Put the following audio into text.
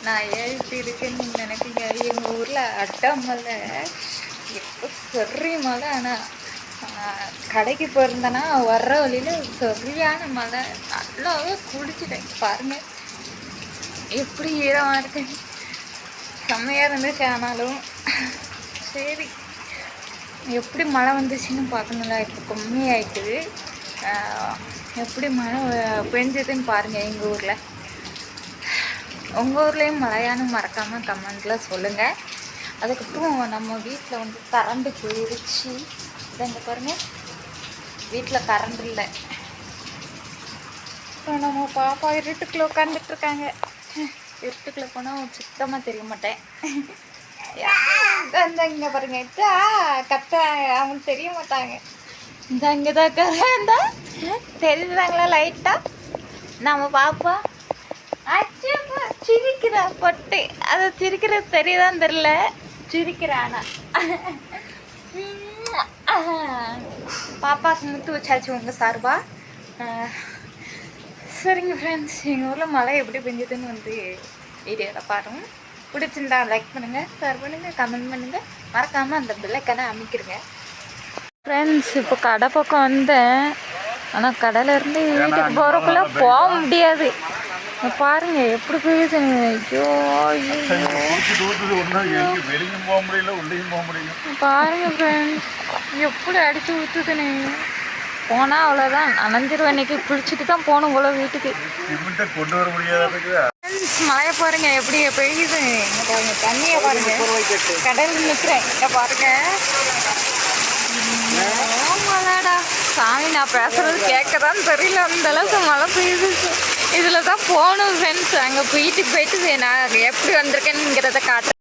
நான் எப்படி இருக்கேன்னு நீங்கள் நினைப்பீங்க. எங்கள் ஊரில் அட்டாமலை எப்போ சரி மழை. ஆனால் கடைக்கு போயிருந்தேன்னா வர்ற வழியில் சரியான மழை. நல்லாவே குடிச்சிட்டேன். பாருங்கள் எப்படி ஈரமாக இருக்குன்னு. செம்மையாக இருந்துச்சு. ஆனாலும் சரி எப்படி மழை வந்துச்சுன்னு பார்க்கணும்ல. இப்போ கம்மியாயிட்டுது. எப்படி மழை பெஞ்சதுன்னு பாருங்கள் எங்கள் ஊரில். உங்கள் ஊர்லேயும் மழையானு மறக்காமல் கமெண்ட்டில் சொல்லுங்கள். அதுக்கப்புறம் நம்ம வீட்டில் வந்து கரண்டு போயிடுச்சு. இதாங்க பாருங்கள், வீட்டில் கரண்ட் இல்லை. இப்போ நம்ம பாப்பா இருட்டுக்குள்ளே உட்காந்துட்ருக்காங்க. இருட்டுக்குள்ளே போனால் சுத்தமாக தெரிய மாட்டேன். இங்கே பாருங்க, இதா கத்த அவங்களுக்கு தெரிய மாட்டாங்க. இந்த இங்கே தான் கரண்டா தெரிஞ்சுதாங்களா லைட்டாக. நம்ம பாப்பா அச்சப்பா சிரிக்கிறா பொட்டு. அதை சிரிக்கிறது தெரியுதான்னு தெரில, சிரிக்கிறானா. பாப்பாவுக்கு முத்து வச்சாச்சு உங்கள் சார்பா. சரிங்க ஃப்ரெண்ட்ஸ், எங்கள் ஊரில் மழை எப்படி பெஞ்சதுன்னு வந்து வீடியோவில் பாருங்க. பிடிச்சிருந்தா லைக் பண்ணுங்கள், ஷேர் பண்ணுங்கள், கமெண்ட் பண்ணுங்கள். மறக்காமல் அந்த பெல்லைக்கான அமைக்கிடுங்க ஃப்ரெண்ட்ஸ். இப்போ கடை பக்கம் வந்தேன். ஆனால் கடையிலேருந்து வீட்டுக்கு போகிறக்குள்ளே போக முடியாது. பாருங்க எப்படி பெய்யுது. ஐயோ பாருங்க ஃப்ரெண்ட்ஸ் எப்படி அடிச்சு ஊற்றுதுன்னு. போனால் அவ்வளோதான், நனைஞ்சிருவேன். இன்னைக்கு குளிச்சுட்டு தான் போகணும் போல வீட்டுக்கு. கொண்டு வர முடியாது. மழையை பாருங்க எப்படி பெய்யுது. பாருங்க தண்ணியை பாருங்க. கடலில் நிற்கிறேன். இங்கே பாருங்க மழைடா சாமி. நான் பேசுறது கேட்கறான்னு தெரியல, அந்த அளவுக்கு மழை பெய்யுது. இதில் தான் போகணும் ஃப்ரெண்ட்ஸ். அங்கே வீட்டுக்கு போயிட்டு நான் எப்படி வந்திருக்கேனுங்கிறத காட்டுறேன்.